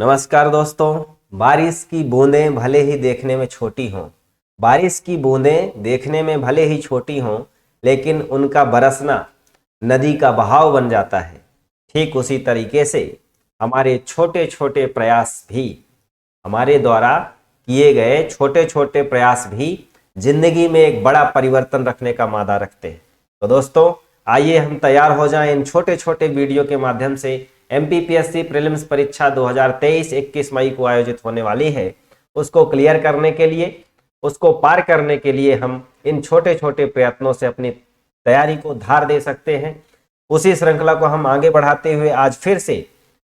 नमस्कार दोस्तों। बारिश की बूंदें भले ही देखने में छोटी हों, बारिश की बूंदें देखने में भले ही छोटी हों, लेकिन उनका बरसना नदी का बहाव बन जाता है। ठीक उसी तरीके से हमारे छोटे छोटे प्रयास भी, हमारे द्वारा किए गए छोटे छोटे प्रयास भी जिंदगी में एक बड़ा परिवर्तन रखने का मादा रखते हैं। तो दोस्तों, आइए हम तैयार हो जाएं इन छोटे छोटे वीडियो के माध्यम से। एमपीपीएससी प्रीलिम्स परीक्षा 2023 21 मई को आयोजित होने वाली है, उसको क्लियर करने के लिए, उसको पार करने के लिए हम इन छोटे छोटे प्रयत्नों से अपनी तैयारी को धार दे सकते हैं। उसी श्रृंखला को हम आगे बढ़ाते हुए आज फिर से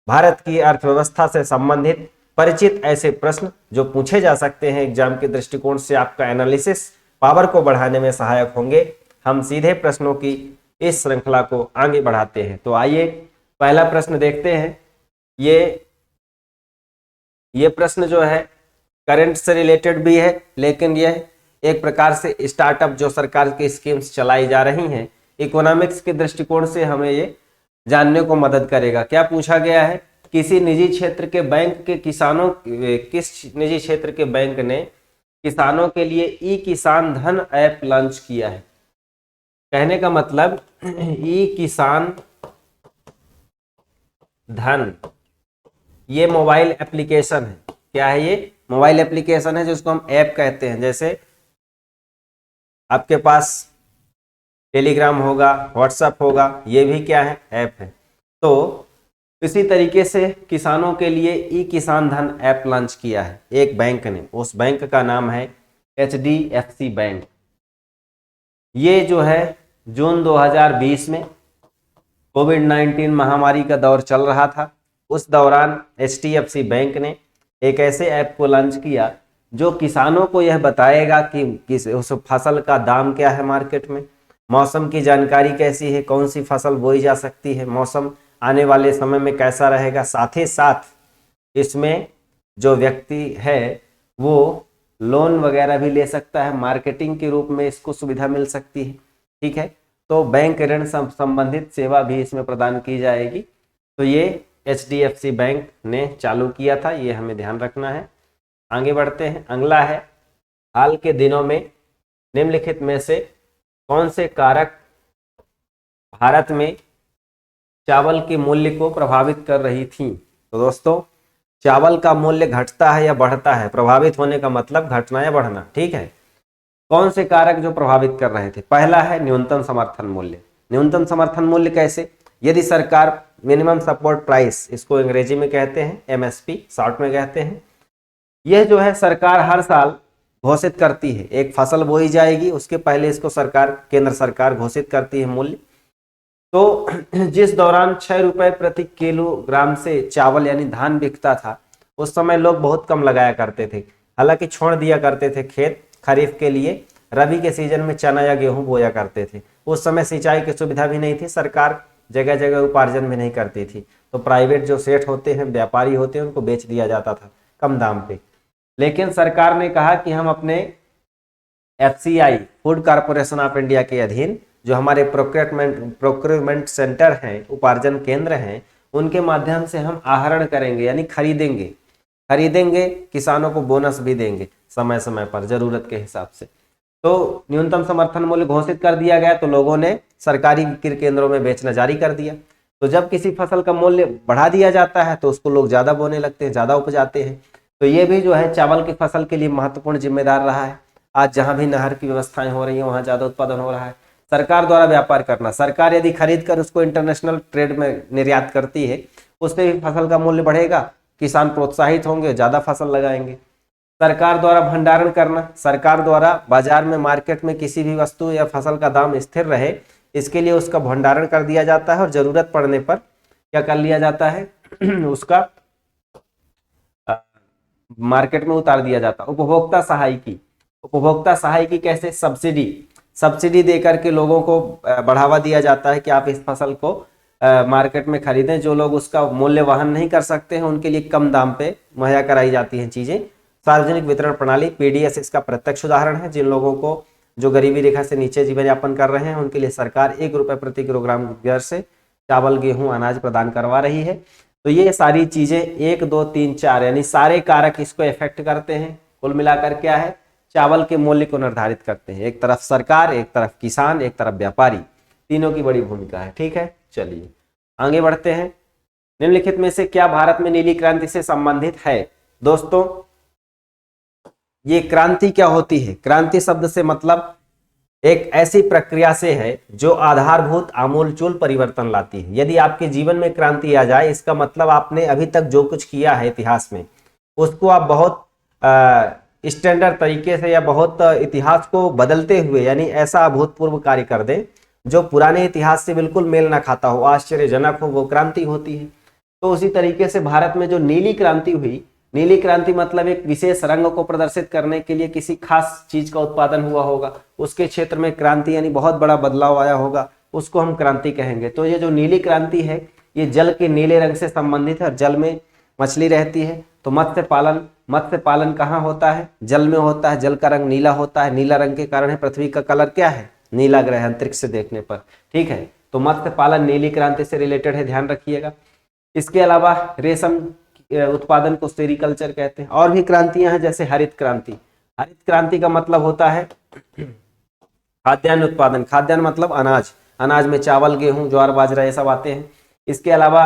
भारत की अर्थव्यवस्था से संबंधित परिचित ऐसे प्रश्न जो पूछे जा सकते हैं एग्जाम के दृष्टिकोण से, आपका एनालिसिस पावर को बढ़ाने में सहायक होंगे। हम सीधे प्रश्नों की इस श्रृंखला को आगे बढ़ाते हैं। तो आइए पहला प्रश्न देखते हैं। ये प्रश्न जो है करंट से रिलेटेड भी है, लेकिन यह एक प्रकार से स्टार्टअप जो सरकार की स्कीम्स चलाई जा रही हैं, इकोनॉमिक्स के दृष्टिकोण से हमें ये जानने को मदद करेगा। क्या पूछा गया है? किसी निजी क्षेत्र के बैंक के किस निजी क्षेत्र के बैंक ने किसानों के लिए ई किसान धन ऐप लॉन्च किया है? कहने का मतलब ई किसान धन ये मोबाइल एप्लीकेशन है। क्या है ये? मोबाइल एप्लीकेशन है जिसको हम ऐप कहते हैं। जैसे आपके पास टेलीग्राम होगा, व्हाट्सएप होगा, ये भी क्या है? ऐप है। तो इसी तरीके से किसानों के लिए ई किसान धन ऐप लॉन्च किया है एक बैंक ने। उस बैंक का नाम है HDFC बैंक। ये जो है जून 2020 में कोविड-19 महामारी का दौर चल रहा था। उस दौरान HDFC बैंक ने एक ऐसे ऐप को लॉन्च किया जो किसानों को यह बताएगा कि उस फसल का दाम क्या है मार्केट में, मौसम की जानकारी कैसी है, कौन सी फसल बोई जा सकती है, मौसम आने वाले समय में कैसा रहेगा। साथ ही साथ इसमें जो व्यक्ति है वो लोन वगैरह भी ले सकता है, मार्केटिंग के रूप में इसको सुविधा मिल सकती है। ठीक है, तो बैंक ऋण संबंधित सेवा भी इसमें प्रदान की जाएगी। तो ये HDFC बैंक ने चालू किया था, ये हमें ध्यान रखना है। आगे बढ़ते हैं। अगला है, हाल के दिनों में निम्नलिखित में से कौन से कारक भारत में चावल के मूल्य को प्रभावित कर रही थी? तो दोस्तों, चावल का मूल्य घटता है या बढ़ता है? प्रभावित होने का मतलब घटना या बढ़ना। ठीक है, कौन से कारक जो प्रभावित कर रहे थे? पहला है न्यूनतम समर्थन मूल्य। न्यूनतम समर्थन मूल्य कैसे? यदि सरकार मिनिमम सपोर्ट प्राइस, इसको अंग्रेजी में कहते हैं MSP, शॉर्ट में कहते हैं, यह जो है सरकार हर साल घोषित करती है। एक फसल बोई जाएगी उसके पहले इसको केंद्र सरकार घोषित करती है मूल्य। तो जिस दौरान 6 रुपए प्रति किलोग्राम से चावल यानी धान बिकता था, उस समय लोग बहुत कम लगाया करते थे। हालांकि छोड़ दिया करते थे खेत खरीफ के लिए, रबी के सीजन में चना या गेहूं बोया करते थे। उस समय सिंचाई की सुविधा भी नहीं थी, सरकार जगह जगह उपार्जन भी नहीं करती थी। तो प्राइवेट जो सेठ होते हैं, व्यापारी होते हैं, उनको बेच दिया जाता था कम दाम पे। लेकिन सरकार ने कहा कि हम अपने FCI, food corporation of India के अधीन जो हमारे प्रोक्योरमेंट सेंटर हैं, उपार्जन केंद्र हैं, उनके माध्यम से हम आहरण करेंगे यानी खरीदेंगे, किसानों को बोनस भी देंगे समय समय पर जरूरत के हिसाब से। तो न्यूनतम समर्थन मूल्य घोषित कर दिया गया, तो लोगों ने सरकारी बिक्री केंद्रों में बेचना जारी कर दिया। तो जब किसी फसल का मूल्य बढ़ा दिया जाता है तो उसको लोग ज्यादा बोने लगते हैं, ज्यादा उपजाते हैं। तो ये भी जो है चावल की फसल के लिए महत्वपूर्ण जिम्मेदार रहा है। आज जहां भी नहर की व्यवस्थाएं हो रही है वहां ज्यादा उत्पादन हो रहा है। सरकार द्वारा व्यापार करना, सरकार यदि खरीद कर उसको इंटरनेशनल ट्रेड में निर्यात करती है, उससे भी फसल का मूल्य बढ़ेगा, किसान प्रोत्साहित होंगे, ज्यादा फसल लगाएंगे। सरकार द्वारा भंडारण करना, सरकार द्वारा बाजार में, मार्केट में किसी भी वस्तु या फसल का दाम स्थिर रहे, इसके लिए उसका भंडारण कर दिया जाता है और जरूरत पड़ने पर क्या कर लिया जाता है उसका मार्केट में उतार दिया जाता है। उपभोक्ता सहायकी कैसे? सब्सिडी देकर के लोगों को बढ़ावा दिया जाता है कि आप इस फसल को मार्केट में खरीदें। जो लोग उसका मूल्य वहन नहीं कर सकते हैं उनके लिए कम दाम पे मुहैया कराई जाती हैं चीजें। सार्वजनिक वितरण प्रणाली PDS इसका प्रत्यक्ष उदाहरण है। जिन लोगों को जो गरीबी रेखा से नीचे जीवन यापन कर रहे हैं उनके लिए सरकार 1 रुपए प्रति किलोग्राम दर से चावल, गेहूं, अनाज प्रदान करवा रही है। तो ये सारी चीजें 1 2 3 4 यानी सारे कारक इसको इफेक्ट करते हैं। कुल मिलाकर क्या है, चावल के मूल्य को निर्धारित करते हैं। एक तरफ सरकार, एक तरफ किसान, एक तरफ व्यापारी, तीनों की बड़ी भूमिका है। ठीक है, चलिए आगे बढ़ते हैं। निम्नलिखित में से क्या भारत में नीली क्रांति से संबंधित है? दोस्तों, ये क्रांति क्या होती है? क्रांति शब्द से मतलब एक ऐसी प्रक्रिया से है जो आधारभूत आमूलचूल परिवर्तन लाती है। यदि आपके जीवन में क्रांति आ जाए, इसका मतलब आपने अभी तक जो कुछ किया है इतिहास में, उसको आप बहुत स्टैंडर्ड तरीके से या बहुत इतिहास को बदलते हुए, यानी ऐसा अभूतपूर्व कार्य कर दें जो पुराने इतिहास से बिल्कुल मेल ना खाता हो, आश्चर्यजनक हो, वो क्रांति होती है। तो उसी तरीके से भारत में जो नीली क्रांति हुई, नीली क्रांति मतलब एक विशेष रंग को प्रदर्शित करने के लिए किसी खास चीज का उत्पादन हुआ होगा, उसके क्षेत्र में क्रांति यानी बहुत बड़ा बदलाव आया होगा, उसको हम क्रांति कहेंगे। तो ये जो नीली क्रांति है, ये जल के नीले रंग से संबंधित है और जल में मछली रहती है। तो मत्स्य पालन कहाँ होता है? जल में होता है। जल का रंग नीला होता है, नीला रंग के कारण है पृथ्वी का कलर क्या है? नीला ग्रह अंतरिक्ष से देखने पर। ठीक है, तो मत्स्य पालन नीली क्रांति से रिलेटेड है, ध्यान रखिएगा। इसके अलावा रेशम उत्पादन को सेरिकल्चर कहते हैं। और भी क्रांतियां हैं, जैसे हरित क्रांति। हरित क्रांति का मतलब होता है खाद्यान्न उत्पादन। खाद्यान्न मतलब अनाज, अनाज में चावल, गेहूं, ज्वार, बाजरा ये सब आते हैं। इसके अलावा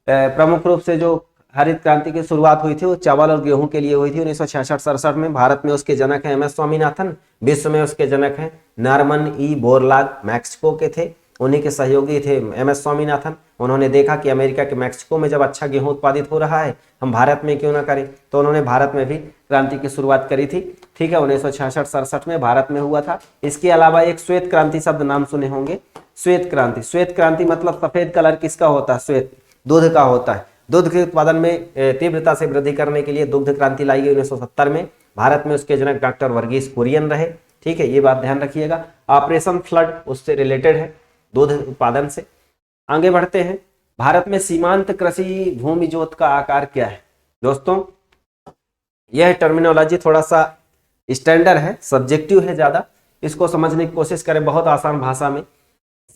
प्रमुख रूप से जो हरित क्रांति की शुरुआत हुई थी वो चावल और गेहूं के लिए हुई थी 1966-67 में। भारत में उसके जनक हैं एम एस स्वामीनाथन, विश्व में उसके जनक हैं नॉर्मन ई बोरलाग, मैक्सिको के थे, उन्हीं के सहयोगी थे एम एस स्वामीनाथन। उन्होंने देखा कि अमेरिका के मैक्सिको में जब अच्छा गेहूं उत्पादित हो रहा है, हम भारत में क्यों ना करें, तो उन्होंने भारत में भी क्रांति की शुरुआत करी थी। ठीक है, 1966-67 में भारत में हुआ था। इसके अलावा एक श्वेत क्रांति शब्द नाम सुने होंगे, श्वेत क्रांति। श्वेत क्रांति मतलब सफेद कलर किसका होता है? श्वेत, दूध का होता है। दूध के उत्पादन में तीव्रता से वृद्धि करने के लिए दुग्ध क्रांति लाई गई 1970 में। भारत में उसके जनक डॉक्टर वर्गीस कुरियन रहे। ठीक है, ये बात ध्यान रखिएगा। ऑपरेशन फ्लड उससे रिलेटेड है, दूध उत्पादन से। आगे बढ़ते हैं। भारत में सीमांत कृषि भूमि जोत का आकार क्या है? दोस्तों, यह टर्मिनोलॉजी थोड़ा सा स्टैंडर्ड है, सब्जेक्टिव है ज्यादा, इसको समझने की कोशिश करें बहुत आसान भाषा में।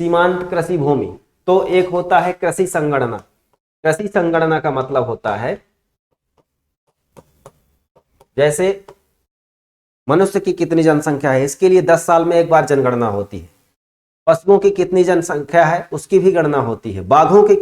सीमांत कृषि भूमि तो एक होता है कृषि संगणना। कृषि संगणना का मतलब होता है जैसे मनुष्य की कितनी जनसंख्या है, इसके लिए 10 साल में एक बार जनगणना होती है। पशुओं की कितनी जनसंख्या है, उसकी भी गणना होती है। बाघों की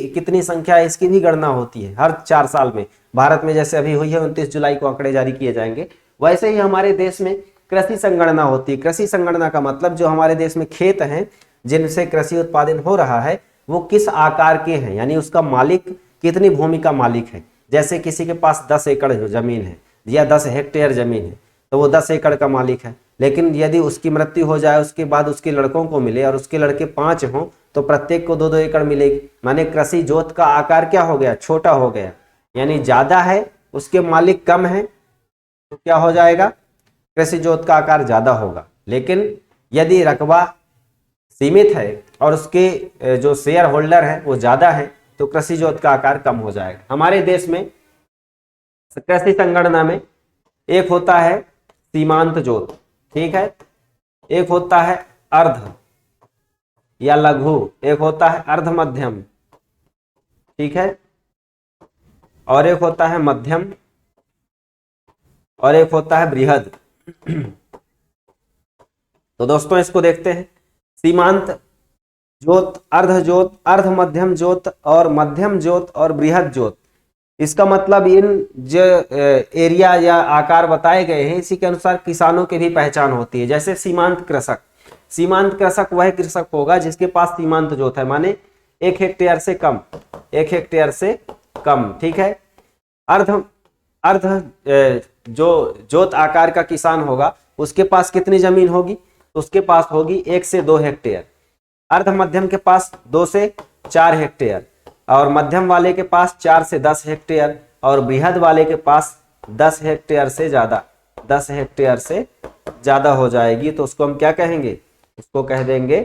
कितनी संख्या है, इसकी भी गणना होती है हर 4 साल में। भारत में जैसे अभी हुई है 29 जुलाई को आंकड़े जारी किए जाएंगे, वैसे ही हमारे देश में कृषि संगणना होती है। कृषि संगणना का मतलब जो हमारे देश में खेत हैं जिनसे कृषि उत्पादन हो रहा है, वो किस आकार के हैं, यानी उसका मालिक कितनी भूमि का मालिक है। जैसे किसी के पास 10 एकड़ जमीन है या 10 हेक्टेयर जमीन है, तो वो 10 एकड़ का मालिक है। लेकिन यदि उसकी मृत्यु हो जाए, उसके बाद उसके लड़कों को मिले और उसके लड़के 5 हों, तो प्रत्येक को 2-2 एकड़ मिलेगी। माने कृषि जोत का आकार क्या हो गया? छोटा हो गया। यानी ज्यादा है, उसके मालिक कम है, तो क्या हो जाएगा? कृषि जोत का आकार ज्यादा होगा। लेकिन यदि रकबा सीमित है और उसके जो शेयर होल्डर है वो ज्यादा है, तो कृषि जोत का आकार कम हो जाएगा। हमारे देश में कृषि संगणना में एक होता है सीमांत जोत, ठीक है, एक होता है अर्ध या लघु, एक होता है अर्ध मध्यम, ठीक है, और एक होता है मध्यम, और एक होता है बृहद। तो दोस्तों इसको देखते हैं। सीमांत जोत, अर्ध जोत, अर्ध मध्यम जोत और मध्यम जोत और बृहद जोत। इसका मतलब इन जो एरिया या आकार बताए गए हैं, इसी के अनुसार किसानों की भी पहचान होती है। जैसे सीमांत कृषक, सीमांत कृषक वह कृषक होगा जिसके पास सीमांत जोत है, माने 1 हेक्टेयर से कम, 1 हेक्टेयर से कम, ठीक है। अर्ध जो जोत आकार का किसान होगा उसके पास कितनी जमीन होगी? उसके पास होगी 1 से 2 हेक्टेयर। अर्ध मध्यम के पास 2 से 4 हेक्टेयर, और मध्यम वाले के पास 4 से 10 हेक्टेयर, और बृहद वाले के पास 10 हेक्टेयर से ज्यादा, 10 हेक्टेयर से ज्यादा हो जाएगी। तो उसको हम क्या कहेंगे? उसको कह देंगे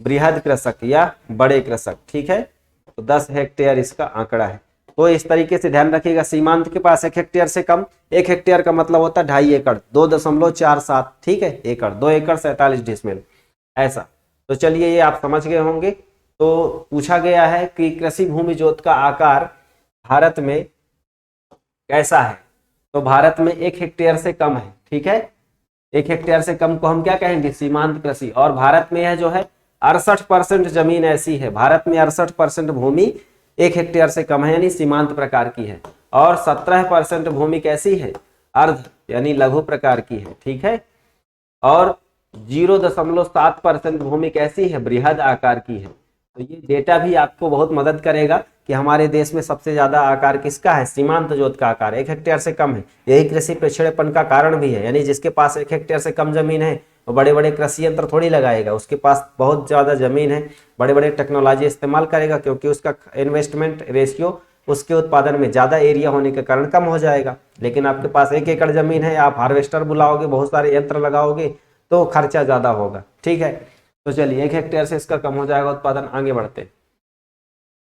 बृहद कृषक या बड़े कृषक, ठीक है। तो 10 हेक्टेयर इसका आंकड़ा है। तो इस तरीके से ध्यान रखिएगा, सीमांत के पास 1 हेक्टेयर से कम, 1 हेक्टेयर का मतलब होता है 2.5 एकड़, 2.47, ठीक है, एकड़, 2 एकड़ 47 डिसमिल, ऐसा। तो चलिए ये आप समझ गए होंगे। तो पूछा गया है कि कृषि भूमि जोत का आकार भारत में कैसा है। तो भारत में 1 हेक्टेयर से कम है, ठीक है। 1 हेक्टेयर से कम को हम क्या कहेंगे, सीमांत कृषि। और भारत में यह जो है 68% जमीन ऐसी है, भारत में 68% भूमि 1 हेक्टेयर से कम है यानी सीमांत प्रकार की है। और 17% भूमि कैसी है, अर्ध यानी लघु प्रकार की है, ठीक है। और 0.7% भूमि कैसी है, बृहद आकार की है। तो ये डेटा भी आपको बहुत मदद करेगा कि हमारे देश में सबसे ज्यादा आकार किसका है, सीमांत जोत का आकार 1 हेक्टेयर से कम है। यही कृषि पिछड़ेपन का कारण भी है, यानी जिसके पास 1 हेक्टेयर से कम जमीन है वो बड़े बड़े कृषि यंत्र थोड़ी लगाएगा, उसके पास बहुत ज्यादा जमीन है, बड़े बड़े टेक्नोलॉजी इस्तेमाल करेगा, क्योंकि उसका इन्वेस्टमेंट रेशियो उसके उत्पादन में ज्यादा एरिया होने के कारण कम हो जाएगा। लेकिन आपके पास 1 एकड़ जमीन है, आप हार्वेस्टर बुलाओगे, बहुत सारे यंत्र लगाओगे तो खर्चा ज्यादा होगा, ठीक है। तो चलिए 1 हेक्टेयर से इसका कम हो जाएगा उत्पादन। आगे बढ़ते हैं।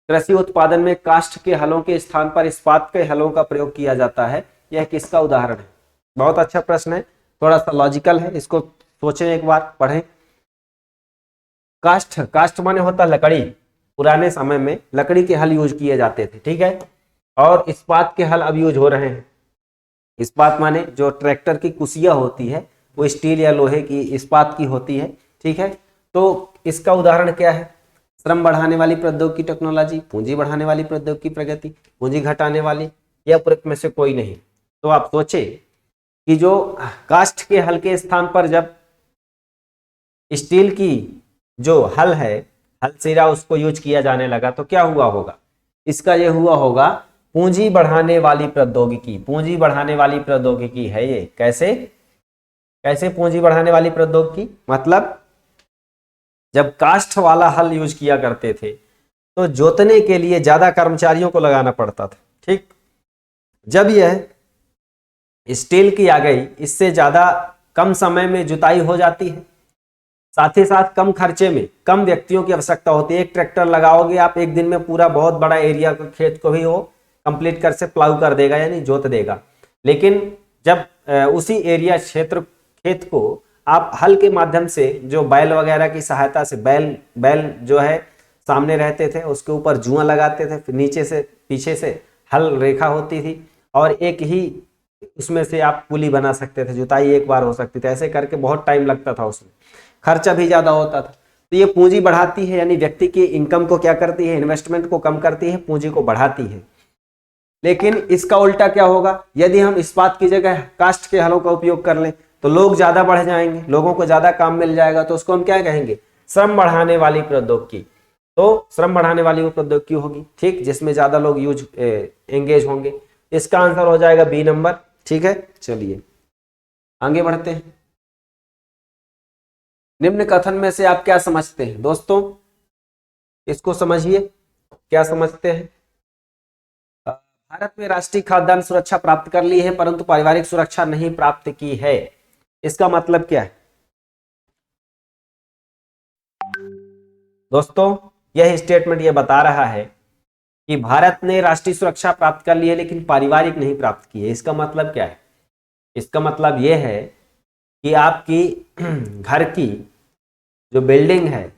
कृषि उत्पादन में काष्ठ के हलों के स्थान पर इस्पात के हलों का प्रयोग किया जाता है, यह किसका उदाहरण है। बहुत अच्छा प्रश्न है, थोड़ा सा लॉजिकल है, इसको सोचें एक बार, पढ़ें। काष्ठ, काष्ठ माने होता लकड़ी। पुराने समय में लकड़ी के हल यूज किए जाते थे, ठीक है। और इस्पात के हल अब यूज हो रहे हैं। इस्पात माने जो ट्रैक्टर की कुसिया होती है वो स्टील या लोहे की, इस्पात की होती है, ठीक है। तो इसका उदाहरण क्या है, श्रम बढ़ाने वाली प्रौद्योगिकी टेक्नोलॉजी, पूंजी बढ़ाने वाली प्रौद्योगिकी प्रगति, पूंजी घटाने वाली, या उपरोक्त में से कोई नहीं। तो आप सोचे कि जो काष्ठ के हल के स्थान पर जब स्टील की जो हल है, हल सिरा, उसको यूज किया जाने लगा तो क्या हुआ होगा, इसका यह हुआ होगा पूंजी बढ़ाने वाली प्रौद्योगिकी। पूंजी बढ़ाने वाली प्रौद्योगिकी है ये। कैसे, कैसे पूंजी बढ़ाने वाली प्रौद्योगिकी, मतलब जब काष्ठ वाला हल यूज किया करते थे तो जोतने के लिए ज्यादा कर्मचारियों को लगाना पड़ता था, ठीक। जब यह स्टील की आ गई, इससे ज्यादा कम समय में जुताई हो जाती है, साथ ही साथ कम खर्चे में कम व्यक्तियों की आवश्यकता होती है। एक ट्रैक्टर लगाओगे आप, एक दिन में पूरा बहुत बड़ा एरिया खेत को भी वो कंप्लीट कर से प्लाउ कर देगा, यानी जोत देगा। लेकिन जब उसी एरिया क्षेत्र खेत को आप हल के माध्यम से, जो बैल वगैरह की सहायता से, बैल जो है सामने रहते थे, उसके ऊपर जुआ लगाते थे, फिर नीचे से पीछे से हल रेखा होती थी, और एक ही उसमें से आप पुली बना सकते थे, जुताई एक बार हो सकती थी। ऐसे करके बहुत टाइम लगता था, उसमें खर्चा भी ज्यादा होता था। तो ये पूंजी बढ़ाती है, यानी व्यक्ति की इनकम को क्या करती है, इन्वेस्टमेंट को कम करती है, पूंजी को बढ़ाती है। लेकिन इसका उल्टा क्या होगा, यदि हम इस्पात की जगह काष्ठ के हलों का उपयोग कर लें तो लोग ज्यादा बढ़ जाएंगे, लोगों को ज्यादा काम मिल जाएगा, तो उसको हम क्या कहेंगे, श्रम बढ़ाने वाली प्रौद्योगिकी। तो श्रम बढ़ाने वाली वो प्रौद्योगिकी होगी, ठीक, जिसमें ज्यादा लोग एंगेज होंगे। इसका आंसर हो जाएगा बी नंबर, ठीक है। चलिए आगे बढ़ते हैं। निम्न कथन में से आप क्या समझते हैं दोस्तों, इसको समझिए, क्या समझते हैं। भारत में राष्ट्रीय खाद्यान्न सुरक्षा प्राप्त कर ली है परंतु पारिवारिक सुरक्षा नहीं प्राप्त की है, इसका मतलब क्या है दोस्तों। यह स्टेटमेंट यह बता रहा है कि भारत ने राष्ट्रीय सुरक्षा प्राप्त कर ली है लेकिन पारिवारिक नहीं प्राप्त की है। इसका मतलब क्या है, इसका मतलब यह है कि आपकी घर की जो बिल्डिंग है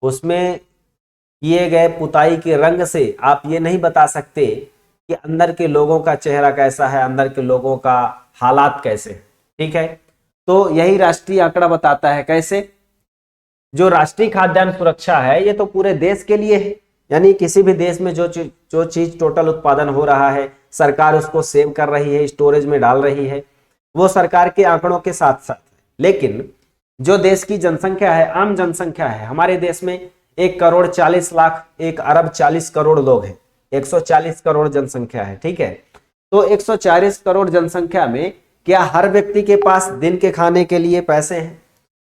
उसमें किए गए पुताई के रंग से आप ये नहीं बता सकते कि अंदर के लोगों का चेहरा कैसा है, अंदर के लोगों का हालात कैसे हैं, ठीक है। तो यही राष्ट्रीय आंकड़ा बताता है। कैसे, जो राष्ट्रीय खाद्यान्न सुरक्षा है ये तो पूरे देश के लिए है, यानी किसी भी देश में जो चीज टोटल उत्पादन हो रहा है, सरकार उसको सेव कर रही है, स्टोरेज में डाल रही है, वो सरकार के आंकड़ों के साथ साथ। लेकिन जो देश की जनसंख्या है, आम जनसंख्या है, हमारे देश में 1,40,00,000 1,40 लोग हैं, 140 करोड़ जनसंख्या है, ठीक है। तो 140 करोड़ जनसंख्या में क्या हर व्यक्ति के पास दिन के खाने के लिए पैसे हैं,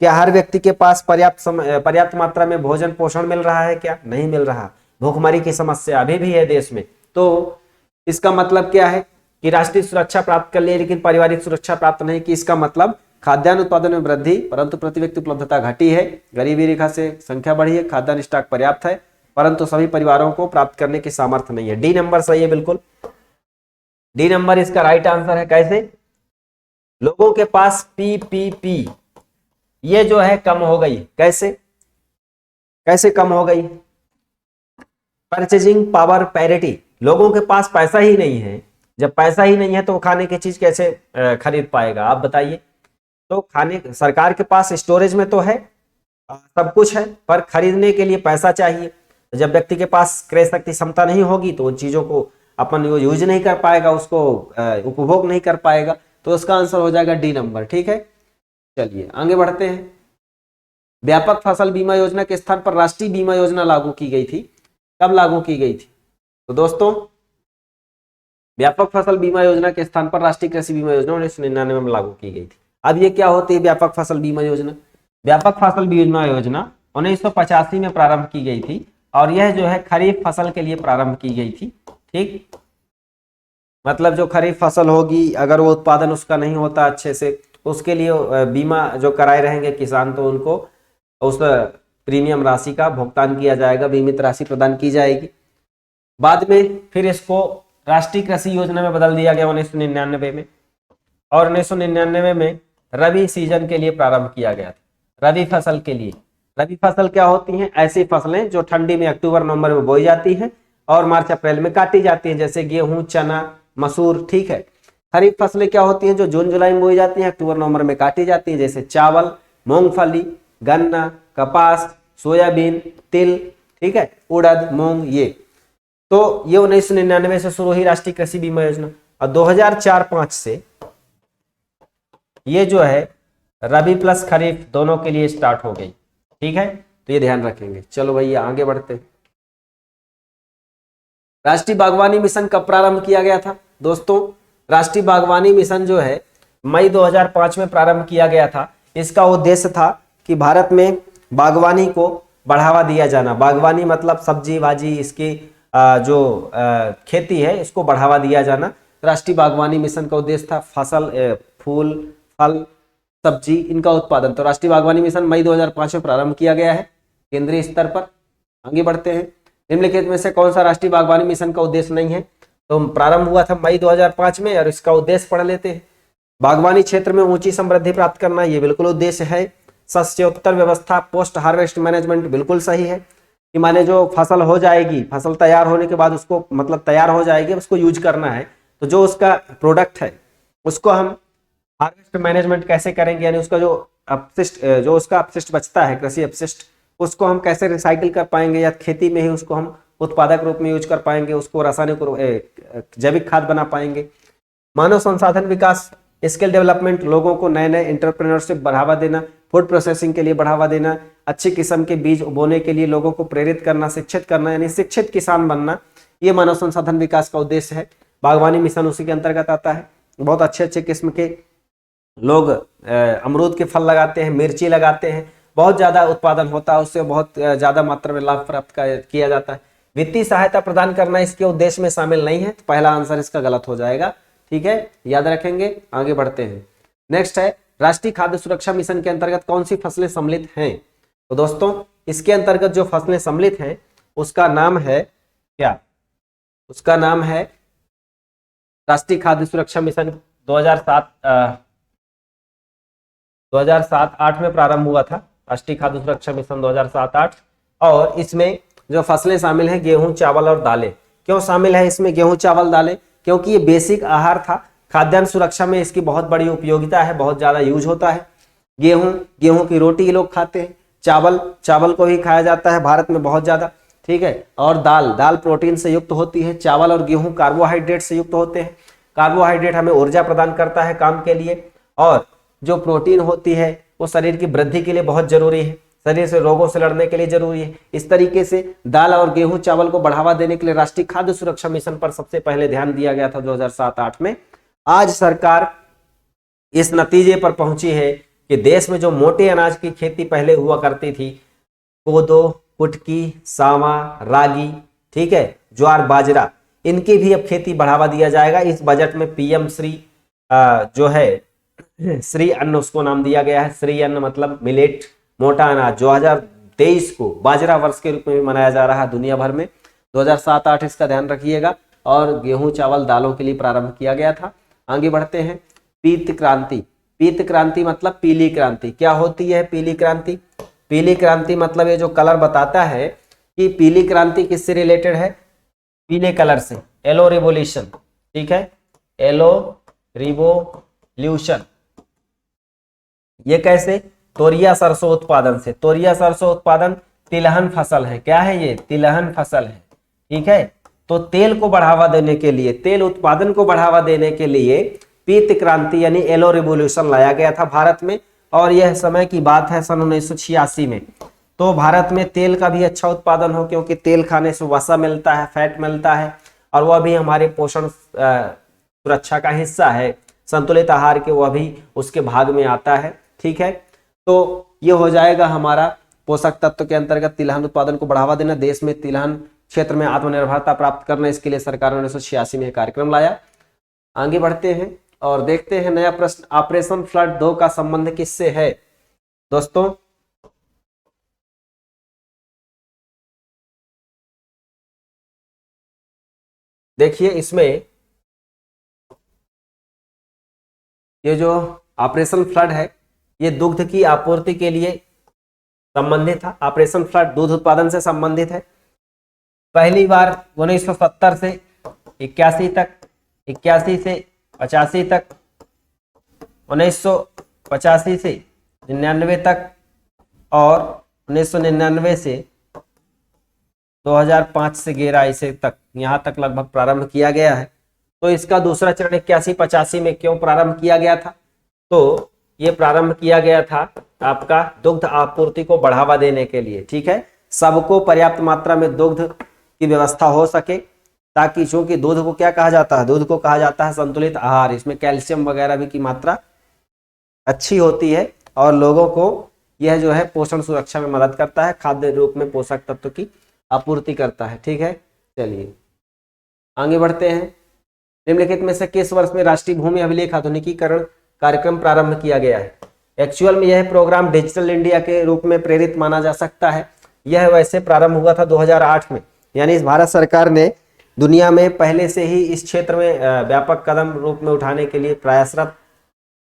क्या हर व्यक्ति के पास पर्याप्त मात्रा में भोजन पोषण मिल रहा है, क्या नहीं मिल रहा। भूखमरी की समस्या अभी भी है देश में। तो इसका मतलब क्या है कि राष्ट्रीय सुरक्षा प्राप्त कर लिए लेकिन पारिवारिक सुरक्षा प्राप्त नहीं की। इसका मतलब खाद्यान्न उत्पादन में वृद्धि परंतु प्रति व्यक्ति उपलब्धता घटी है, गरीबी रेखा से संख्या बढ़ी है, खाद्यान्न स्टॉक पर्याप्त है परंतु सभी परिवारों को प्राप्त करने की सामर्थ्य नहीं है। डी नंबर सही है, बिल्कुल डी नंबर इसका राइट आंसर है। कैसे, लोगों के पास पीपीपी ये जो है कम हो गई। कैसे, कैसे कम हो गई, परचेजिंग पावर पैरिटी, लोगों के पास पैसा ही नहीं है, जब पैसा ही नहीं है तो वो खाने की चीज कैसे खरीद पाएगा, आप बताइए। तो खाने, सरकार के पास स्टोरेज में तो है, सब कुछ है, पर खरीदने के लिए पैसा चाहिए। जब व्यक्ति के पास क्रय शक्ति क्षमता नहीं होगी तो उन चीजों को अपन यूज नहीं कर पाएगा, उसको उपभोग नहीं कर पाएगा। तो उसका आंसर हो जाएगा डी नंबर। ठीक है, चलिए आगे बढ़ते हैं। व्यापक फसल बीमा योजना के स्थान पर राष्ट्रीय बीमा योजना लागू की गई थी, कब लागू की गई थी? तो दोस्तों व्यापक फसल बीमा योजना के स्थान पर राष्ट्रीय कृषि बीमा योजना 1999 में लागू की गई थी। अब ये क्या होती है व्यापक फसल बीमा योजना? व्यापक फसल बीमा योजना 1985 में प्रारंभ की गई थी और यह जो है खरीफ फसल के लिए प्रारंभ की गई थी। ठीक, मतलब जो खरीफ फसल होगी अगर वो उत्पादन उसका नहीं होता अच्छे से, उसके लिए बीमा जो कराए रहेंगे किसान, तो उनको उस प्रीमियम राशि का भुगतान किया जाएगा, बीमित राशि प्रदान की जाएगी। बाद में फिर इसको राष्ट्रीय कृषि योजना में बदल दिया गया 1999 में, और 1999 में रबी सीजन के लिए प्रारंभ किया गया था। रबी फसल के लिए, रबी फसल क्या होती हैं? ऐसी फसलें जो ठंडी में अक्टूबर नवंबर में बोई जाती हैं और मार्च अप्रैल में काटी जाती हैं, जैसे गेहूं, चना, मसूर। ठीक है, खरीफ फसलें क्या होती हैं? जो जून जुलाई में बोई जाती हैं, अक्टूबर नवंबर में काटी जाती हैं, जैसे चावल, मूंगफली, गन्ना, कपास, सोयाबीन, तिल, ठीक है, उड़द, मूंग। ये तो ये 1999 से शुरू हुई राष्ट्रीय कृषि बीमा योजना, और 2004-05 से ये जो है रबी प्लस खरीफ दोनों के लिए स्टार्ट हो गई। ठीक है, तो ये ध्यान रखेंगे। चलो भैया आगे बढ़ते हैं। राष्ट्रीय बागवानी मिशन कब प्रारंभ किया गया था? दोस्तों राष्ट्रीय बागवानी मिशन जो है मई 2005 में प्रारंभ किया गया था। इसका उद्देश्य था कि भारत में बागवानी को बढ़ावा दिया जाना। बागवानी मतलब सब्जी भाजी, इसकी जो खेती है इसको बढ़ावा दिया जाना। राष्ट्रीय बागवानी मिशन का उद्देश्य था फसल, फूल, फल, सब्जी, इनका उत्पादन। तो राष्ट्रीय बागवानी मिशन मई 2005 में प्रारंभ किया गया है केंद्रीय स्तर पर। आगे बढ़ते हैं। निम्नलिखित में से कौन सा राष्ट्रीय बागवानी मिशन का उद्देश्य नहीं है? तो प्रारंभ हुआ था मई 2005 में, और इसका उद्देश्य पढ़ लेते हैं। बागवानी क्षेत्र में ऊंची समृद्धि प्राप्त करना, ये बिल्कुल उद्देश्य है। सस्योत्तर व्यवस्था, पोस्ट हार्वेस्ट मैनेजमेंट, बिल्कुल सही है कि माने जो फसल हो जाएगी, फसल तैयार होने के बाद उसको मतलब तैयार हो जाएगी, उसको यूज करना है, तो जो उसका प्रोडक्ट है उसको हम हार्वेस्ट मैनेजमेंट कैसे करेंगे, यानी उसका जो अपशिष्ट, जो उसका अपशिष्ट बचता है, कृषि अपशिष्ट, उसको हम कैसे रिसाइकिल कर पाएंगे, या खेती में ही उसको हम उत्पादक रूप में यूज कर पाएंगे, उसको रासायनिक जैविक खाद बना पाएंगे। मानव संसाधन विकास, स्किल डेवलपमेंट, लोगों को नए नए एंटरप्रेन्योरशिप बढ़ावा देना, फूड प्रोसेसिंग के लिए बढ़ावा देना, अच्छी किस्म के बीज बोने के लिए लोगों को प्रेरित करना, शिक्षित करना, यानी शिक्षित किसान बनना, ये मानव संसाधन विकास का उद्देश्य है। बागवानी मिशन उसी के अंतर्गत आता है। बहुत अच्छे अच्छे किस्म के लोग अमरूद के फल लगाते हैं, मिर्ची लगाते हैं, बहुत ज्यादा उत्पादन होता है, उससे बहुत ज्यादा मात्रा में लाभ प्राप्त किया जाता है। वित्तीय सहायता प्रदान करना इसके उद्देश्य में शामिल नहीं है, तो पहला आंसर इसका गलत हो जाएगा। ठीक है, याद रखेंगे। आगे बढ़ते हैं। नेक्स्ट है राष्ट्रीय खाद्य सुरक्षा मिशन के अंतर्गत कौन सी फसलें सम्मिलित हैं? तो दोस्तों इसके अंतर्गत जो फसलें सम्मिलित हैं उसका नाम है क्या? उसका नाम है राष्ट्रीय खाद्य सुरक्षा मिशन 2007-08 में प्रारंभ हुआ था। राष्ट्रीय खाद्य सुरक्षा मिशन 2007-08, और इसमें जो फसलें शामिल हैं गेहूं, चावल और दालें। क्यों शामिल है इसमें गेहूं, चावल, दालें? क्योंकि ये बेसिक आहार था। खाद्यान्न सुरक्षा में इसकी बहुत बड़ी उपयोगिता है, बहुत ज्यादा यूज होता है। गेहूं की रोटी लोग खाते हैं, चावल को ही खाया जाता है भारत में बहुत ज्यादा। ठीक है, और दाल प्रोटीन से युक्त होती है। चावल और गेहूं कार्बोहाइड्रेट से युक्त होते हैं। कार्बोहाइड्रेट हमें ऊर्जा प्रदान करता है काम के लिए, और जो प्रोटीन होती है वो शरीर की वृद्धि के लिए बहुत जरूरी है, शरीर से रोगों से लड़ने के लिए जरूरी है। इस तरीके से दाल और गेहूं, चावल को बढ़ावा देने के लिए राष्ट्रीय खाद्य सुरक्षा मिशन पर सबसे पहले ध्यान दिया गया था 2007-08 में। आज सरकार इस नतीजे पर पहुंची है कि देश में जो मोटे अनाज की खेती पहले हुआ करती थी, कोदो, कुटकी, सावा, रागी, ठीक है, ज्वार, बाजरा, इनकी भी अब खेती बढ़ावा दिया जाएगा। इस बजट में पीएम श्री जो है श्री अन्न उसको नाम दिया गया है। श्री अन्न मतलब मिलेट, मोटा अनाज। 2023 को बाजरा वर्ष के रूप में भी मनाया जा रहा है दुनिया भर में। 2007-08 इसका ध्यान रखिएगा। और गेहूं, चावल, दालों के लिए प्रारंभ किया गया था। आगे बढ़ते हैं। पीत क्रांति। पीत क्रांति मतलब पीली क्रांति। क्या होती है पीली क्रांति? पीली क्रांति मतलब ये जो कलर बताता है कि पीली क्रांति किससे रिलेटेड है, पीले कलर से, येलो रिवोल्यूशन, ठीक है, येलो रिवोल्यूशन। ये कैसे, तोरिया सरसों उत्पादन से। तोरिया सरसों उत्पादन तिलहन फसल है, क्या है ये, तिलहन फसल है, ठीक है। तो तेल को बढ़ावा देने के लिए, तेल उत्पादन को बढ़ावा देने के लिए पीत क्रांति यानी येलो रिवोल्यूशन लाया गया था भारत में, और यह समय की बात है सन 1986 में। तो भारत में तेल का भी अच्छा उत्पादन हो, क्योंकि तेल खाने से वसा मिलता है, फैट मिलता है, और वह भी हमारे पोषण सुरक्षा का हिस्सा है, संतुलित आहार के वह भी उसके भाग में आता है, ठीक है। तो ये हो जाएगा हमारा पोषक तत्व के अंतर्गत तिलहन उत्पादन को बढ़ावा देना, देश में तिलहन क्षेत्र में आत्मनिर्भरता प्राप्त करना, इसके लिए सरकार ने 1986 में कार्यक्रम लाया। आगे बढ़ते हैं और देखते हैं नया प्रश्न, ऑपरेशन फ्लड 2 का संबंध किससे है दोस्तों। देखिए इसमें ये जो ऑपरेशन फ्लड है ये दुग्ध की आपूर्ति के लिए संबंधित था। ऑपरेशन फ्लड दूध उत्पादन से संबंधित है। पहली बार 1970 से 81 तक, 81 से 85 तक, 1985 से 99 तक, और 1999 से 2005 से 11 तक, यहाँ तक लगभग प्रारंभ किया गया है। तो इसका दूसरा चरण 81-85 में क्यों प्रारंभ किया गया था, तो ये प्रारंभ किया गया था आपका दुग्ध आपूर्ति को बढ़ावा देने के लिए, ठीक है, सबको पर्याप्त मात्रा में दुग्ध की व्यवस्था हो सके, ताकि चूंकि दूध को क्या कहा जाता है, दूध को कहा जाता है संतुलित आहार, इसमें कैल्शियम वगैरह भी की मात्रा अच्छी होती है, और लोगों को यह जो है पोषण सुरक्षा में मदद करता है, खाद्य रूप में पोषक तत्व की आपूर्ति करता है, ठीक है। चलिए आगे बढ़ते हैं। निम्नलिखित में से किस वर्ष में राष्ट्रीय भूमि अभिलेख आधुनिकीकरण कार्यक्रम प्रारंभ किया गया है। एक्चुअल में यह प्रोग्राम डिजिटल इंडिया के रूप में प्रेरित माना जा सकता है। यह वैसे प्रारंभ हुआ था 2008 में, यानी इस भारत सरकार ने दुनिया में पहले से ही इस क्षेत्र में व्यापक कदम रूप में उठाने के लिए प्रयासरत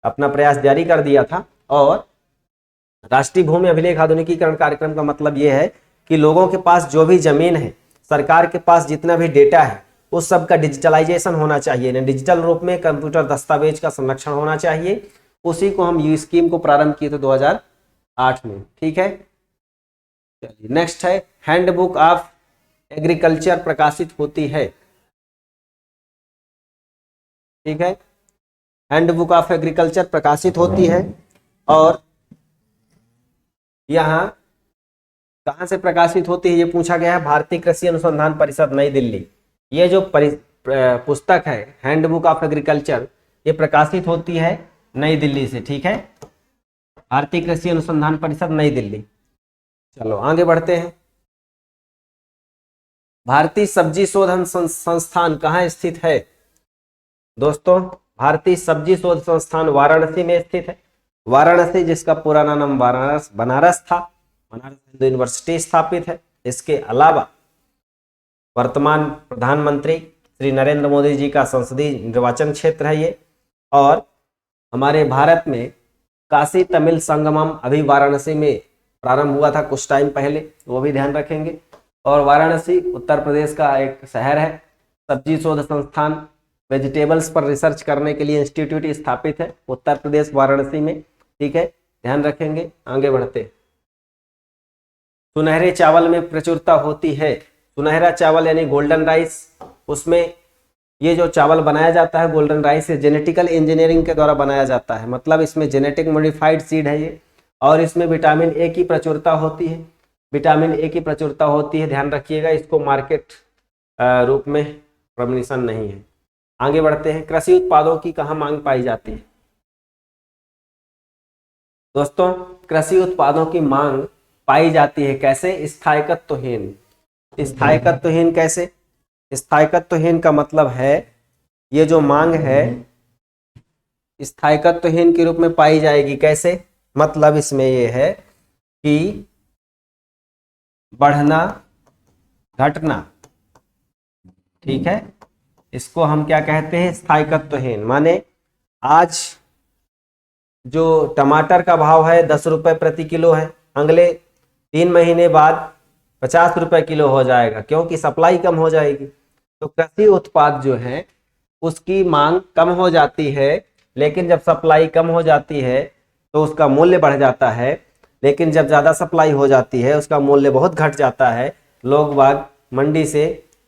अपना प्रयास जारी कर दिया था। और राष्ट्रीय भूमि अभिलेख आधुनिकीकरण कार्यक्रम का मतलब यह है कि लोगों के पास जो भी जमीन है, सरकार के पास जितना भी डेटा है, उस सब का डिजिटलाइजेशन होना चाहिए, डिजिटल रूप में कंप्यूटर दस्तावेज का संरक्षण होना चाहिए। उसी को हम यू स्कीम को प्रारंभ किए थे 2008 में, ठीक है। चलिए नेक्स्ट है, हैंडबुक ऑफ एग्रीकल्चर प्रकाशित होती है, ठीक है, हैंडबुक ऑफ एग्रीकल्चर प्रकाशित होती है। और यहाँ कहाँ से प्रकाशित होती है ये पूछा गया है, भारतीय कृषि अनुसंधान परिषद नई दिल्ली। ये जो पुस्तक है हैंडबुक ऑफ एग्रीकल्चर, ये प्रकाशित होती है नई दिल्ली से, ठीक है, भारतीय कृषि अनुसंधान परिषद नई दिल्ली। चलो आगे बढ़ते हैं। भारतीय सब्जी शोधन संस्थान कहाँ स्थित है दोस्तों। भारतीय सब्जी शोध संस्थान वाराणसी में स्थित है। वाराणसी जिसका पुराना नाम बनारस था, बनारस हिंदू यूनिवर्सिटी स्थापित है। इसके अलावा वर्तमान प्रधानमंत्री श्री नरेंद्र मोदी जी का संसदीय निर्वाचन क्षेत्र है ये। और हमारे भारत में काशी तमिल संगमम अभी वाराणसी में प्रारंभ हुआ था कुछ टाइम पहले, वो भी ध्यान रखेंगे। और वाराणसी उत्तर प्रदेश का एक शहर है। सब्जी शोध संस्थान वेजिटेबल्स पर रिसर्च करने के लिए इंस्टीट्यूट स्थापित है उत्तर प्रदेश वाराणसी में, ठीक है, ध्यान रखेंगे। आगे बढ़ते, सुनहरे चावल में प्रचुरता होती है। सुनहरा चावल यानी गोल्डन राइस, उसमें ये जो चावल बनाया जाता है गोल्डन राइस, जेनेटिकल इंजीनियरिंग के द्वारा बनाया जाता है, मतलब इसमें जेनेटिक मॉडिफाइड सीड है ये। और इसमें विटामिन ए की प्रचुरता होती है, विटामिन ए की प्रचुरता होती है, ध्यान रखिएगा। इसको मार्केट रूप में परमिशन नहीं है। आगे बढ़ते हैं, कृषि उत्पादों की कहाँ मांग पाई जाती है दोस्तों। कृषि उत्पादों की मांग पाई जाती है कैसे, स्थायित्वहीन। स्थायित्वहीन कैसे, स्थायित्वहीन का मतलब है ये जो मांग है स्थायित्वहीन के रूप में पाई जाएगी। कैसे, मतलब इसमें ये है कि बढ़ना घटना, ठीक है, इसको हम क्या कहते हैं, स्थायित्वहीन। माने आज जो टमाटर का भाव है 10 रुपए प्रति किलो है, अगले 3 महीने बाद ₹50 किलो हो जाएगा, क्योंकि सप्लाई कम हो जाएगी। तो कृषि उत्पाद जो है उसकी मांग कम हो जाती है, लेकिन जब सप्लाई कम हो जाती है तो उसका मूल्य बढ़ जाता है। लेकिन जब ज़्यादा सप्लाई हो जाती है उसका मूल्य बहुत घट जाता है। लोग बाग मंडी से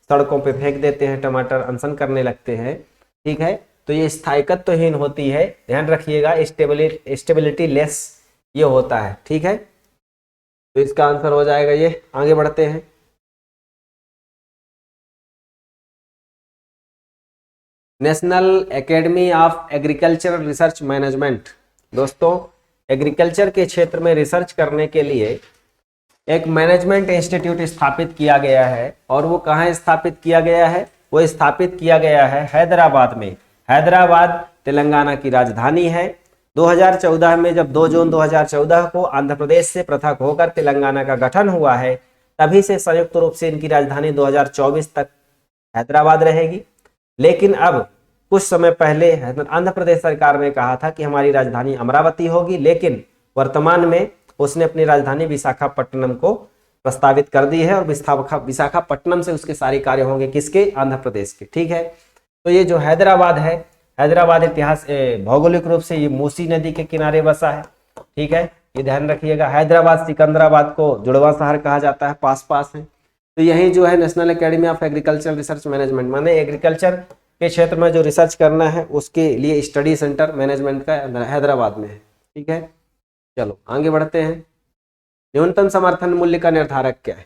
सड़कों पे फेंक देते हैं, टमाटर अनशन करने लगते हैं। ठीक है, तो ये स्थायित्वहीन होती है, ध्यान रखिएगा, स्टेबिलिटी लेस ये होता है। ठीक है, तो इसका आंसर हो जाएगा ये। आगे बढ़ते हैं। National academy of agricultural research management. दोस्तों, एग्रीकल्चर के क्षेत्र में रिसर्च करने के लिए एक मैनेजमेंट इंस्टीट्यूट स्थापित किया गया है। और वो कहाँ स्थापित किया गया है? वो स्थापित किया गया है हैदराबाद में। हैदराबाद तेलंगाना की राजधानी है। 2014 में जब 2 जून 2014 को आंध्र प्रदेश से पृथक होकर तेलंगाना का गठन हुआ है, तभी से संयुक्त रूप से इनकी राजधानी 2024 तक हैदराबाद रहेगी। लेकिन अब कुछ समय पहले आंध्र प्रदेश सरकार ने कहा था कि हमारी राजधानी अमरावती होगी, लेकिन वर्तमान में उसने अपनी राजधानी विशाखापट्टनम को प्रस्तावित कर दी है और विशाखापट्टनम से उसके सारे कार्य होंगे किसके? आंध्र प्रदेश के। ठीक है, तो ये जो हैदराबाद है, हैदराबाद इतिहास भौगोलिक रूप से ये मूसी नदी के किनारे बसा है। ठीक है, ये ध्यान रखिएगा। हैदराबाद सिकंदराबाद को जुड़वा शहर कहा जाता है, पास पास है। तो यही जो है national academy of agriculture research management, माने एग्रीकल्चर के क्षेत्र में जो रिसर्च करना है उसके लिए स्टडी सेंटर मैनेजमेंट का हैदराबाद में है। ठीक है, चलो आगे बढ़ते हैं। न्यूनतम समर्थन मूल्य का निर्धारक क्या है?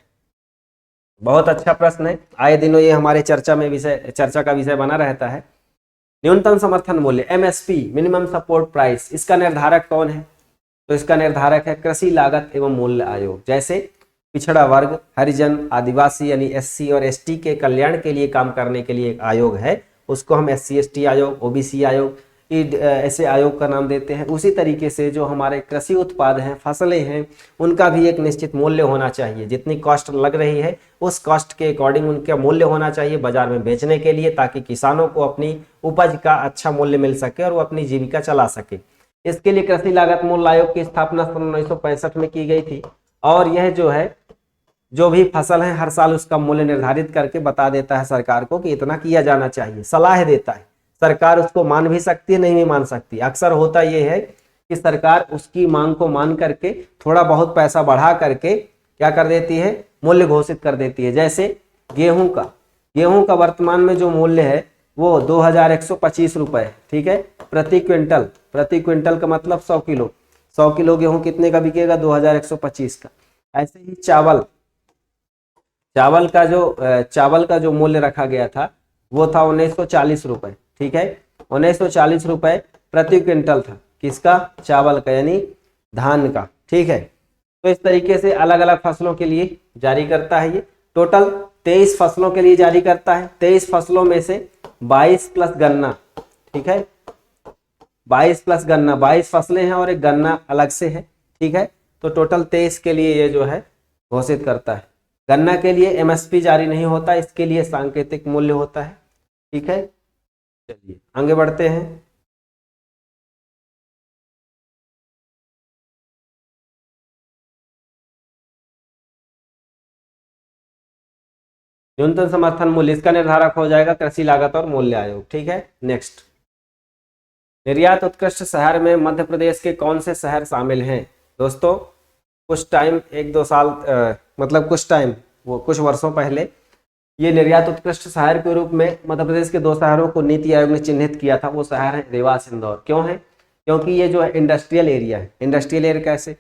बहुत अच्छा प्रश्न है, आए दिनों ये हमारे चर्चा का विषय बना रहता है। न्यूनतम समर्थन मूल्य एमएसपी, मिनिमम सपोर्ट प्राइस, इसका निर्धारक कौन है? तो इसका निर्धारक है कृषि लागत एवं मूल्य आयोग। जैसे पिछड़ा वर्ग, हरिजन, आदिवासी यानी एससी और एसटी के कल्याण के लिए काम करने के लिए एक आयोग है, उसको हम एससी एसटी आयोग, ओबीसी आयोग, ऐसे आयोग का नाम देते हैं। उसी तरीके से जो हमारे कृषि उत्पाद हैं, फसलें हैं, उनका भी एक निश्चित मूल्य होना चाहिए। जितनी कॉस्ट लग रही है उस कॉस्ट के अकॉर्डिंग उनका मूल्य होना चाहिए बाजार में बेचने के लिए, ताकि किसानों को अपनी उपज का अच्छा मूल्य मिल सके और वो अपनी जीविका चला सके। इसके लिए कृषि लागत मूल्य आयोग की स्थापना सन 1965 में की गई थी। और यह जो है, जो भी फसल है हर साल उसका मूल्य निर्धारित करके बता देता है सरकार को कि इतना किया जाना चाहिए, सलाह देता है। सरकार उसको मान भी सकती है, नहीं भी मान सकती। अक्सर होता यह है कि सरकार उसकी मांग को मान करके थोड़ा बहुत पैसा बढ़ा करके क्या कर देती है? मूल्य घोषित कर देती है। जैसे गेहूं का वर्तमान में जो मूल्य है वो 2125 रुपए, ठीक है, प्रति क्विंटल। प्रति क्विंटल का मतलब 100 किलो। 100 किलो गेहूं कितने का बिकेगा? 2125 का। ऐसे ही चावल का जो मूल्य रखा गया था वो था 1940 रुपए। ठीक है, 1940 रुपए प्रति क्विंटल था। किसका? चावल का, यानी धान का। ठीक है, तो इस तरीके से अलग अलग फसलों के लिए जारी करता है। ये टोटल 23 फसलों के लिए जारी करता है। 23 फसलों में से 22 प्लस गन्ना, ठीक है, 22 प्लस गन्ना, 22 फसलें हैं और एक गन्ना अलग से है। ठीक है, तो टोटल 23 के लिए ये जो है घोषित करता है। गन्ना के लिए एमएसपी जारी नहीं होता, इसके लिए सांकेतिक मूल्य होता है। ठीक है, चलिए आगे बढ़ते हैं। न्यूनतम समर्थन मूल्य, इसका निर्धारक हो जाएगा कृषि लागत और मूल्य आयोग। ठीक है, नेक्स्ट। निर्यात उत्कृष्ट शहर में मध्य प्रदेश के कौन से शहर शामिल हैं? दोस्तों, कुछ टाइम, 1-2 साल मतलब कुछ वर्षों पहले ये निर्यात उत्कृष्ट शहर के रूप में मध्य प्रदेश के 2 शहरों को नीति आयोग ने चिन्हित किया था। वो शहर है देवास, इंदौर। क्यों है? क्योंकि ये जो है इंडस्ट्रियल एरिया है। इंडस्ट्रियल एरिया कैसे?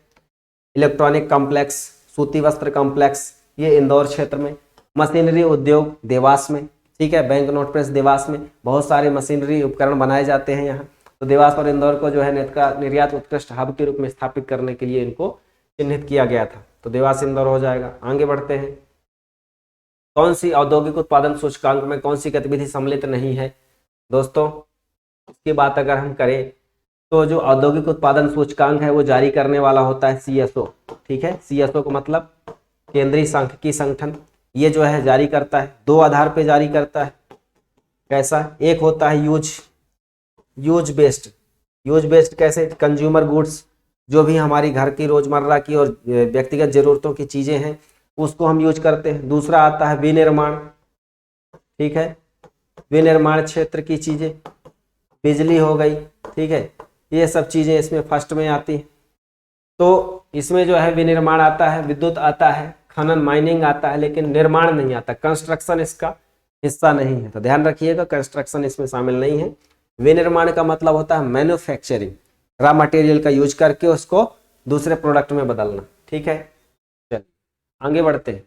इलेक्ट्रॉनिक कॉम्प्लेक्स, सूती वस्त्र कॉम्प्लेक्स, ये इंदौर क्षेत्र में। मशीनरी उद्योग देवास में। ठीक है, बैंक नोट प्रेस देवास में, बहुत सारे मशीनरी उपकरण बनाए जाते हैं यहाँ। तो देवास और इंदौर को जो है निर्यात उत्कृष्ट हब के रूप में स्थापित करने के लिए इनको चिन्हित किया गया था। तो देवास इंदौर हो जाएगा। आगे बढ़ते हैं। कौन सी औद्योगिक उत्पादन सूचकांक में कौन सी गतिविधि सम्मिलित नहीं है? दोस्तों, इसकी बात अगर हम करें तो जो औद्योगिक उत्पादन सूचकांक है वो जारी करने वाला होता है सीएसओ। ठीक है, सीएसओ का मतलब केंद्रीय सांख्यिकी संगठन। ये जो है जारी करता है, 2 आधार पे जारी करता है। कैसा? एक होता है यूज बेस्ड कैसे? कंज्यूमर गुड्स, जो भी हमारी घर की रोजमर्रा की और व्यक्तिगत जरूरतों की चीजें हैं उसको हम यूज करते हैं। दूसरा आता है विनिर्माण, ठीक है, विनिर्माण क्षेत्र की चीजें, बिजली हो गई, ठीक है, ये सब चीजें इसमें फर्स्ट में आती हैं। तो इसमें जो है विनिर्माण आता है, विद्युत आता है, खनन माइनिंग आता है, लेकिन निर्माण नहीं आता, कंस्ट्रक्शन इसका हिस्सा नहीं है। तो ध्यान रखिएगा कंस्ट्रक्शन इसमें शामिल नहीं है। विनिर्माण का मतलब होता है मैन्युफैक्चरिंग, रॉ मटेरियल का यूज करके उसको दूसरे प्रोडक्ट में बदलना, ठीक है। चलिए आगे बढ़ते हैं।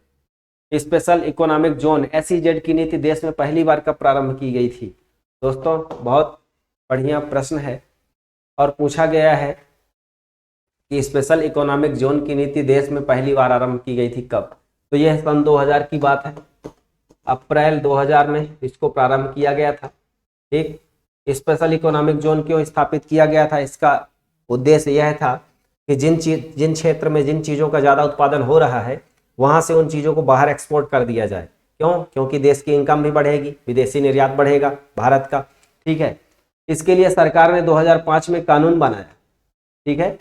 स्पेशल इकोनॉमिक जोन SEZ की नीति देश में पहली बार कब प्रारंभ की गई थी? दोस्तों बहुत बढ़िया प्रश्न है और पूछा गया है कि स्पेशल इकोनॉमिक जोन की नीति देश में पहली बार आरंभ की गई थी कब? तो यह सन 2000 की बात है, अप्रैल 2000 में इसको प्रारंभ किया गया था, ठीक। स्पेशल इकोनॉमिक जोन क्यों स्थापित किया गया था? इसका उद्देश्य यह था कि जिन क्षेत्र में जिन चीज़ों का ज़्यादा उत्पादन हो रहा है वहाँ से उन चीज़ों को बाहर एक्सपोर्ट कर दिया जाए। क्यों? क्योंकि देश की इनकम भी बढ़ेगी, विदेशी निर्यात बढ़ेगा भारत का, ठीक है। इसके लिए सरकार ने 2005 में कानून बनाया, ठीक है,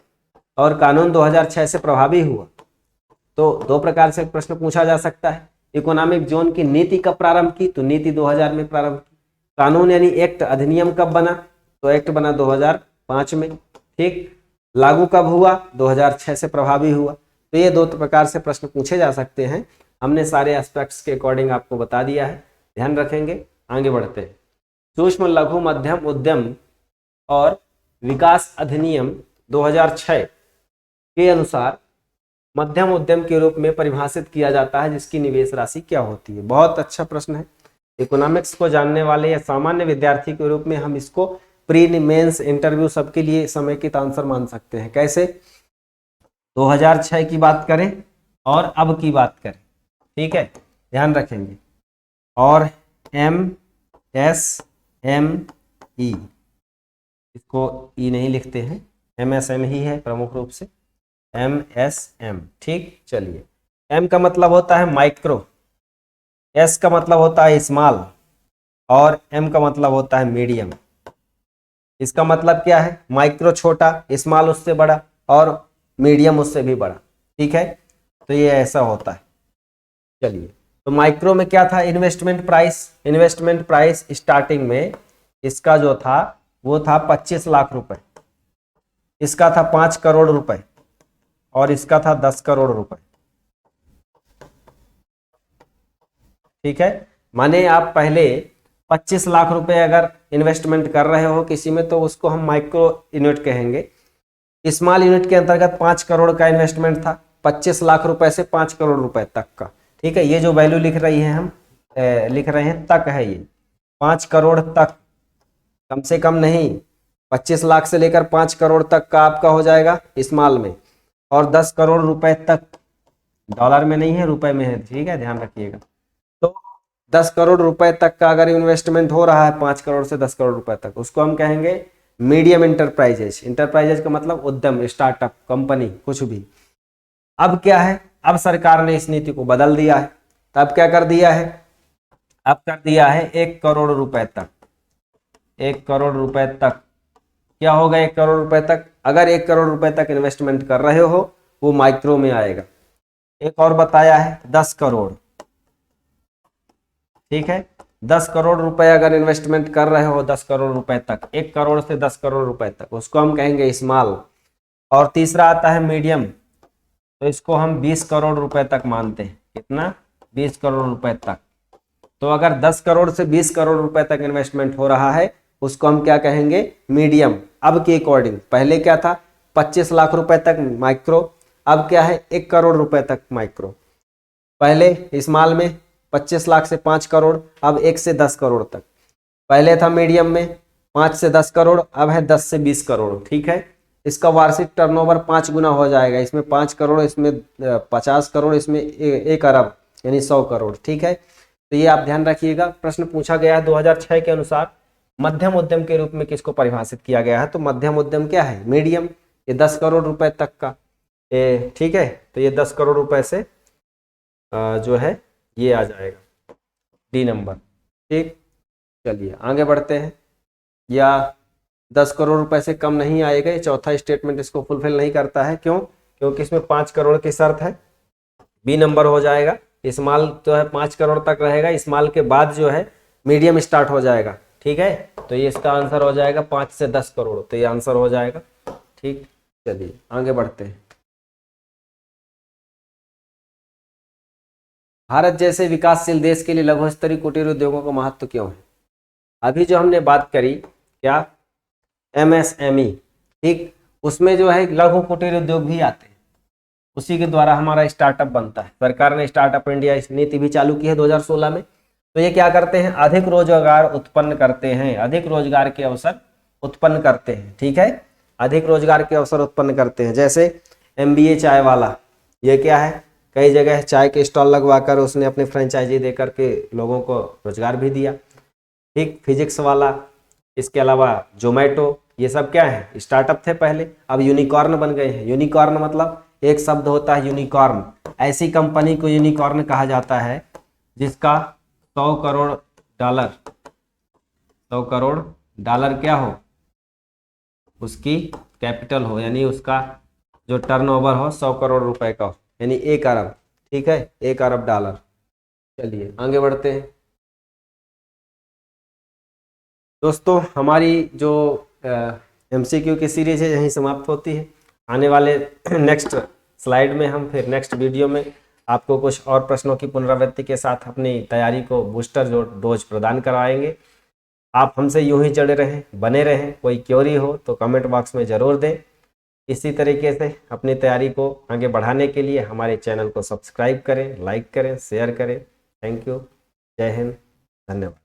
और कानून 2006 से प्रभावी हुआ। तो दो प्रकार से प्रश्न पूछा जा सकता है। इकोनॉमिक जोन की नीति कब प्रारंभ की? तो नीति 2000 में प्रारंभ की। कानून यानी एक्ट, अधिनियम कब बना? तो एक्ट बना 2005 में, ठीक। लागू कब हुआ? 2006 से प्रभावी हुआ। तो ये दो प्रकार से प्रश्न पूछे जा सकते हैं। हमने सारे एस्पेक्ट्स के अकॉर्डिंग आपको बता दिया है, ध्यान रखेंगे। आगे बढ़ते हैं। सूक्ष्म लघु मध्यम उद्यम और विकास अधिनियम 2006 के अनुसार मध्यम उद्यम के रूप में परिभाषित किया जाता है जिसकी निवेश राशि क्या होती है? बहुत अच्छा प्रश्न है। इकोनॉमिक्स को जानने वाले या सामान्य विद्यार्थी के रूप में हम इसको प्री मेंस इंटरव्यू सबके लिए समेकित आंसर मान सकते हैं। कैसे? 2006 की बात करें और अब की बात करें, ठीक है, ध्यान रखेंगे। और MSME, इसको ई नहीं लिखते हैं, MSM ही है प्रमुख रूप से, MSM, ठीक। चलिए, M का मतलब होता है माइक्रो, S का मतलब होता है स्मॉल और M का मतलब होता है मीडियम। इसका मतलब क्या है? माइक्रो छोटा, स्मॉल उससे बड़ा और मीडियम उससे भी बड़ा, ठीक है। तो ये ऐसा होता है। चलिए, तो माइक्रो में क्या था? Investment price. Investment price starting में इसका जो था वो था 25 लाख रुपए, इसका था 5 करोड़ रुपए और इसका था 10 करोड़ रुपए, ठीक है। माने आप पहले 25 लाख रुपए अगर इन्वेस्टमेंट कर रहे हो किसी में तो उसको हम माइक्रो यूनिट कहेंगे। स्मॉल यूनिट के अंतर्गत 5 करोड़ का इन्वेस्टमेंट था, 25 लाख रुपए से 5 करोड़ रुपए तक का, ठीक है। ये जो वैल्यू लिख रही है हम लिख रहे हैं तक है, ये 5 करोड़ तक, कम से कम नहीं, 25 लाख से लेकर 5 करोड़ तक का आपका हो जाएगा स्मॉल में, और 10 करोड़ रुपए तक, डॉलर में नहीं है रुपए में है, ठीक है, ध्यान रखिएगा। तो 10 करोड़ रुपए तक का अगर इन्वेस्टमेंट हो रहा है 5 करोड़ से 10 करोड़ रुपए तक, उसको हम कहेंगे मीडियम इंटरप्राइजेज। इंटरप्राइजेज का मतलब उद्यम, स्टार्टअप, कंपनी, कुछ भी। अब क्या है? अब सरकार ने इस नीति को बदल दिया है। तो अब क्या कर दिया है? अब कर दिया है 1 करोड़ रुपए तक। 1 करोड़ रुपए तक क्या होगा? 1 करोड़ रुपए तक, अगर 1 करोड़ रुपए तक इन्वेस्टमेंट कर रहे हो वो माइक्रो में आएगा। एक और बताया है 10 करोड़, ठीक है। 10 करोड़ रुपए अगर इन्वेस्टमेंट कर रहे हो 10 करोड़ रुपए तक, 1 करोड़ से 10 करोड़ रुपए तक, उसको हम कहेंगे स्मॉल। और तीसरा आता है मीडियम, तो इसको हम 20 करोड़ रुपए तक मानते हैं। कितना? 20 करोड़ रुपए तक। तो अगर 10 करोड़ से 20 करोड़ रुपए तक इन्वेस्टमेंट हो रहा है उसको हम क्या कहेंगे? मीडियम। अब के अकॉर्डिंग पहले क्या था? 25 लाख रुपए तक माइक्रो, अब क्या है? 1 करोड़ रुपए तक माइक्रो। पहले स्मॉल में 25 लाख से 5 करोड़, अब 1 से 10 करोड़ तक। पहले था मीडियम में 5 से 10 करोड़, अब है 10 से 20 करोड़, ठीक है। इसका वार्षिक टर्नओवर 5 गुना हो जाएगा, इसमें 5 करोड़, इसमें 50 करोड़, इसमें 1 अरब यानी 100 करोड़, ठीक है। तो ये आप ध्यान रखिएगा। प्रश्न पूछा गया है 2006 के अनुसार मध्यम उद्यम के रूप में किसको परिभाषित किया गया है? तो मध्यम उद्यम क्या है? मीडियम। ये 10 करोड़ रुपए तक का, ठीक है। तो ये 10 करोड़ रुपए से जो है ये आ जाएगा डी नंबर, ठीक। चलिए आगे बढ़ते हैं। या 10 करोड़ रुपए से कम नहीं आएगा, ये चौथा स्टेटमेंट इसको फुलफिल नहीं करता है। क्यों? क्योंकि इसमें 5 करोड़ की शर्त है। बी नंबर हो जाएगा। इस माल जो है 5 करोड़ तक रहेगा, इस माल के बाद जो है मीडियम स्टार्ट हो जाएगा। ठीक है, तो ये इसका आंसर हो जाएगा 5 से 10 करोड़, तो ये आंसर हो जाएगा। ठीक, चलिए आगे बढ़ते हैं। भारत जैसे विकासशील देश के लिए लघु स्तरीय कुटीर उद्योगों का महत्व क्यों है? अभी जो हमने बात करी क्या, एमएसएमई, ठीक, उसमें जो है लघु कुटीर उद्योग भी आते हैं, उसी के द्वारा हमारा स्टार्टअप बनता है। सरकार ने स्टार्टअप इंडिया नीति भी चालू की है 2016 में। तो ये क्या करते हैं, अधिक रोजगार उत्पन्न करते हैं, अधिक रोजगार के अवसर उत्पन्न करते हैं। ठीक है, अधिक रोजगार के अवसर उत्पन्न करते हैं। जैसे MBA चाय वाला, ये क्या है, कई जगह चाय के स्टॉल लगवाकर उसने अपनी फ्रेंचाइजी देकर के लोगों को रोजगार भी दिया। ठीक, फिजिक्स वाला, इसके अलावा जोमेटो, ये सब क्या है, स्टार्टअप थे पहले, अब यूनिकॉर्न बन गए हैं। यूनिकॉर्न मतलब एक शब्द होता है यूनिकॉर्न, ऐसी कंपनी को यूनिकॉर्न कहा जाता है जिसका 100 करोड़ डॉलर, 100 करोड़ डॉलर क्या हो, उसकी कैपिटल हो, यानी उसका जो टर्नओवर हो 100 करोड़ रुपए का हो, यानी 1 अरब। ठीक है, 1 अरब डॉलर। चलिए आगे बढ़ते हैं दोस्तों। हमारी जो MCQ की सीरीज है यहीं समाप्त होती है। आने वाले नेक्स्ट स्लाइड में हम फिर नेक्स्ट वीडियो में आपको कुछ और प्रश्नों की पुनरावृत्ति के साथ अपनी तैयारी को बूस्टर जो डोज प्रदान कराएंगे। आप हमसे यूं ही जुड़े रहें, बने रहें। कोई क्वेरी हो तो कमेंट बॉक्स में ज़रूर दें। इसी तरीके से अपनी तैयारी को आगे बढ़ाने के लिए हमारे चैनल को सब्सक्राइब करें, लाइक करें, शेयर करें। थैंक यू, जय हिंद, धन्यवाद।